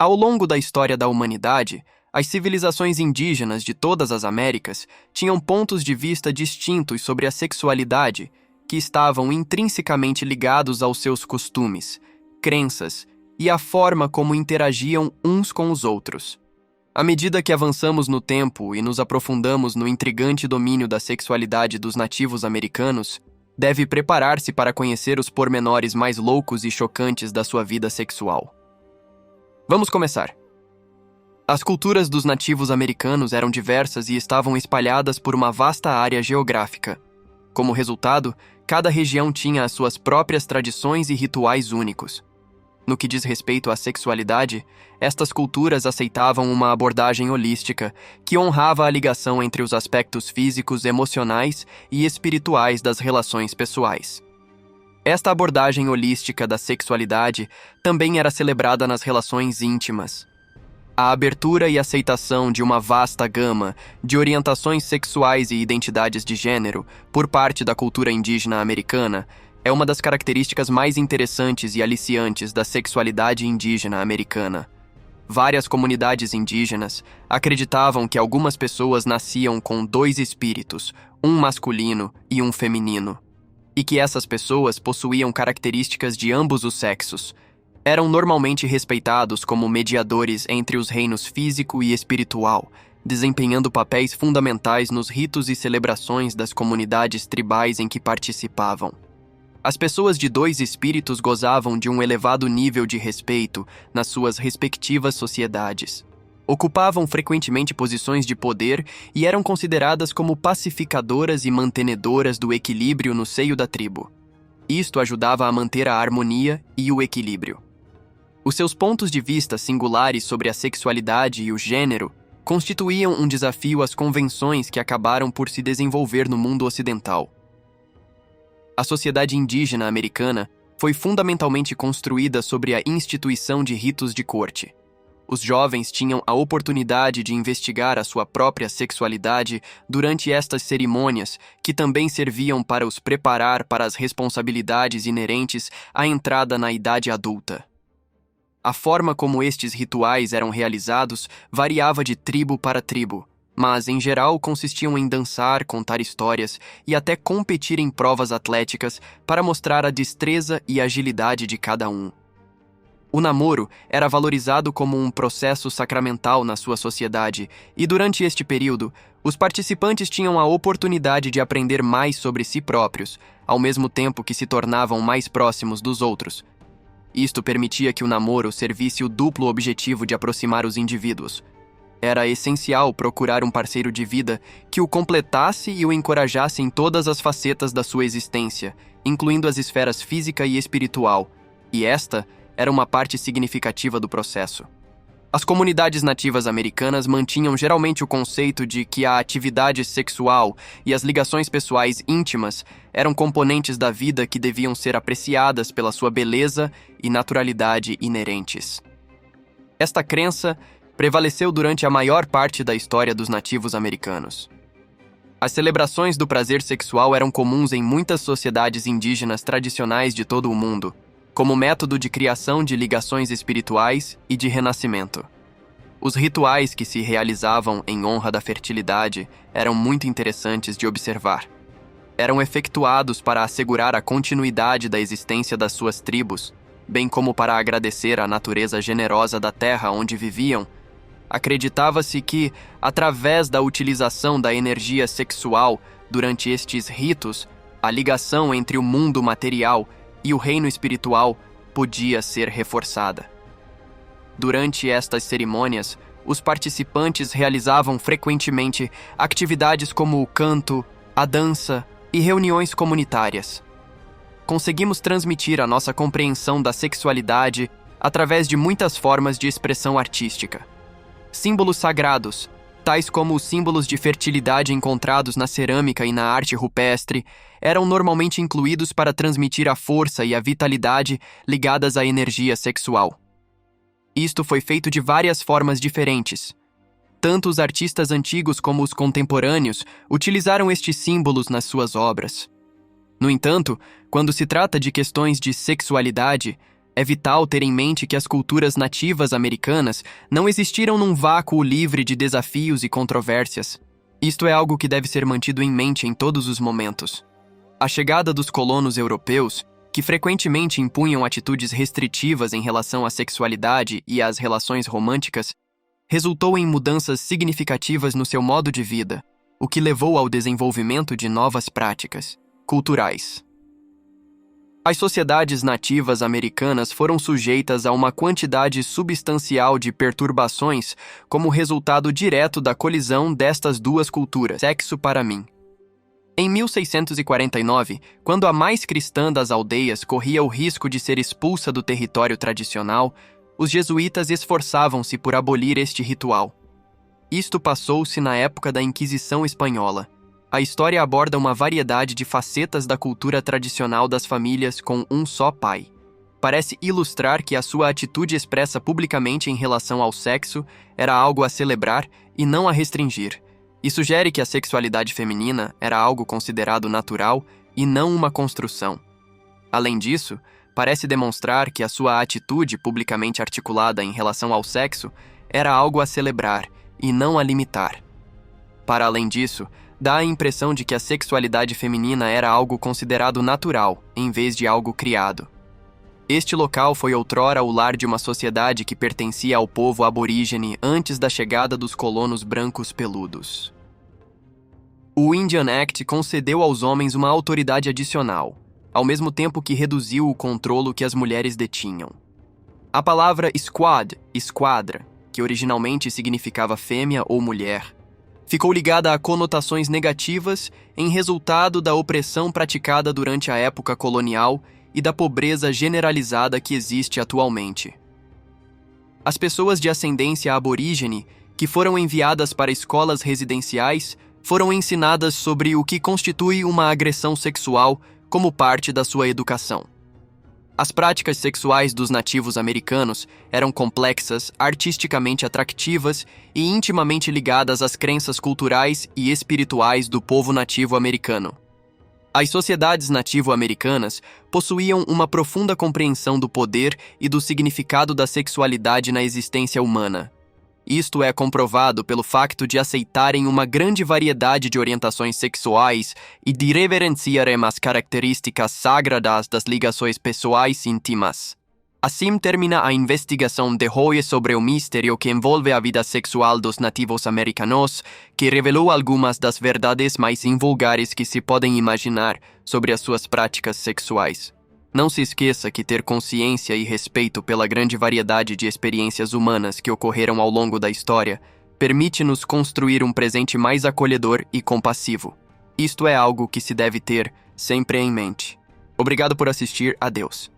Ao longo da história da humanidade, as civilizações indígenas de todas as Américas tinham pontos de vista distintos sobre a sexualidade, que estavam intrinsecamente ligados aos seus costumes, crenças e à forma como interagiam uns com os outros. À medida que avançamos no tempo e nos aprofundamos no intrigante domínio da sexualidade dos nativos americanos, deve preparar-se para conhecer os pormenores mais loucos e chocantes da sua vida sexual. Vamos começar. As culturas dos nativos americanos eram diversas e estavam espalhadas por uma vasta área geográfica. Como resultado, cada região tinha as suas próprias tradições e rituais únicos. No que diz respeito à sexualidade, estas culturas aceitavam uma abordagem holística que honrava a ligação entre os aspectos físicos, emocionais e espirituais das relações pessoais. Esta abordagem holística da sexualidade também era celebrada nas relações íntimas. A abertura e aceitação de uma vasta gama de orientações sexuais e identidades de gênero por parte da cultura indígena americana é uma das características mais interessantes e aliciantes da sexualidade indígena americana. Várias comunidades indígenas acreditavam que algumas pessoas nasciam com dois espíritos, um masculino e um feminino, e que essas pessoas possuíam características de ambos os sexos. Eram normalmente respeitados como mediadores entre os reinos físico e espiritual, desempenhando papéis fundamentais nos ritos e celebrações das comunidades tribais em que participavam. As pessoas de dois espíritos gozavam de um elevado nível de respeito nas suas respectivas sociedades. Ocupavam frequentemente posições de poder e eram consideradas como pacificadoras e mantenedoras do equilíbrio no seio da tribo. Isto ajudava a manter a harmonia e o equilíbrio. Os seus pontos de vista singulares sobre a sexualidade e o gênero constituíam um desafio às convenções que acabaram por se desenvolver no mundo ocidental. A sociedade indígena americana foi fundamentalmente construída sobre a instituição de ritos de corte. Os jovens tinham a oportunidade de investigar a sua própria sexualidade durante estas cerimônias, que também serviam para os preparar para as responsabilidades inerentes à entrada na idade adulta. A forma como estes rituais eram realizados variava de tribo para tribo, mas, em geral, consistiam em dançar, contar histórias e até competir em provas atléticas para mostrar a destreza e agilidade de cada um. O namoro era valorizado como um processo sacramental na sua sociedade e, durante este período, os participantes tinham a oportunidade de aprender mais sobre si próprios, ao mesmo tempo que se tornavam mais próximos dos outros. Isto permitia que o namoro servisse o duplo objetivo de aproximar os indivíduos. Era essencial procurar um parceiro de vida que o completasse e o encorajasse em todas as facetas da sua existência, incluindo as esferas física e espiritual, e esta era uma parte significativa do processo. As comunidades nativas americanas mantinham geralmente o conceito de que a atividade sexual e as ligações pessoais íntimas eram componentes da vida que deviam ser apreciadas pela sua beleza e naturalidade inerentes. Esta crença prevaleceu durante a maior parte da história dos nativos americanos. As celebrações do prazer sexual eram comuns em muitas sociedades indígenas tradicionais de todo o mundo, como método de criação de ligações espirituais e de renascimento. Os rituais que se realizavam em honra da fertilidade eram muito interessantes de observar. Eram efetuados para assegurar a continuidade da existência das suas tribos, bem como para agradecer à natureza generosa da terra onde viviam. Acreditava-se que, através da utilização da energia sexual durante estes ritos, a ligação entre o mundo material e o reino espiritual podia ser reforçada. Durante estas cerimônias, os participantes realizavam frequentemente atividades como o canto, a dança e reuniões comunitárias. Conseguimos transmitir a nossa compreensão da sexualidade através de muitas formas de expressão artística. Símbolos sagrados, tais como os símbolos de fertilidade encontrados na cerâmica e na arte rupestre, eram normalmente incluídos para transmitir a força e a vitalidade ligadas à energia sexual. Isto foi feito de várias formas diferentes. Tanto os artistas antigos como os contemporâneos utilizaram estes símbolos nas suas obras. No entanto, quando se trata de questões de sexualidade, É vital ter em mente que as culturas nativas americanas não existiram num vácuo livre de desafios e controvérsias. Isto é algo que deve ser mantido em mente em todos os momentos. A chegada dos colonos europeus, que frequentemente impunham atitudes restritivas em relação à sexualidade e às relações românticas, resultou em mudanças significativas no seu modo de vida, o que levou ao desenvolvimento de novas práticas culturais. As sociedades nativas americanas foram sujeitas a uma quantidade substancial de perturbações como resultado direto da colisão destas duas culturas. Sexo para mim. Em 1649, quando a mais cristã das aldeias corria o risco de ser expulsa do território tradicional, os jesuítas esforçavam-se por abolir este ritual. Isto passou-se na época da Inquisição Espanhola. A história aborda uma variedade de facetas da cultura tradicional das famílias com um só pai. Parece ilustrar que a sua atitude expressa publicamente em relação ao sexo era algo a celebrar e não a restringir, e sugere que a sexualidade feminina era algo considerado natural e não uma construção. Além disso, parece demonstrar que a sua atitude publicamente articulada em relação ao sexo era algo a celebrar e não a limitar. Para além disso, dá a impressão de que a sexualidade feminina era algo considerado natural, em vez de algo criado. Este local foi outrora o lar de uma sociedade que pertencia ao povo aborígene antes da chegada dos colonos brancos peludos. O Indian Act concedeu aos homens uma autoridade adicional, ao mesmo tempo que reduziu o controlo que as mulheres detinham. A palavra squad, esquadra, que originalmente significava fêmea ou mulher, ficou ligada a conotações negativas em resultado da opressão praticada durante a época colonial e da pobreza generalizada que existe atualmente. As pessoas de ascendência aborígene, que foram enviadas para escolas residenciais, foram ensinadas sobre o que constitui uma agressão sexual como parte da sua educação. As práticas sexuais dos nativos americanos eram complexas, artisticamente atrativas e intimamente ligadas às crenças culturais e espirituais do povo nativo americano. As sociedades nativo-americanas possuíam uma profunda compreensão do poder e do significado da sexualidade na existência humana. Isto é comprovado pelo facto de aceitarem uma grande variedade de orientações sexuais e de reverenciarem as características sagradas das ligações pessoais íntimas. Assim termina a investigação de Hoye sobre o mistério que envolve a vida sexual dos nativos americanos, que revelou algumas das verdades mais invulgares que se podem imaginar sobre as suas práticas sexuais. Não se esqueça que ter consciência e respeito pela grande variedade de experiências humanas que ocorreram ao longo da história permite-nos construir um presente mais acolhedor e compassivo. Isto é algo que se deve ter sempre em mente. Obrigado por assistir. Adeus.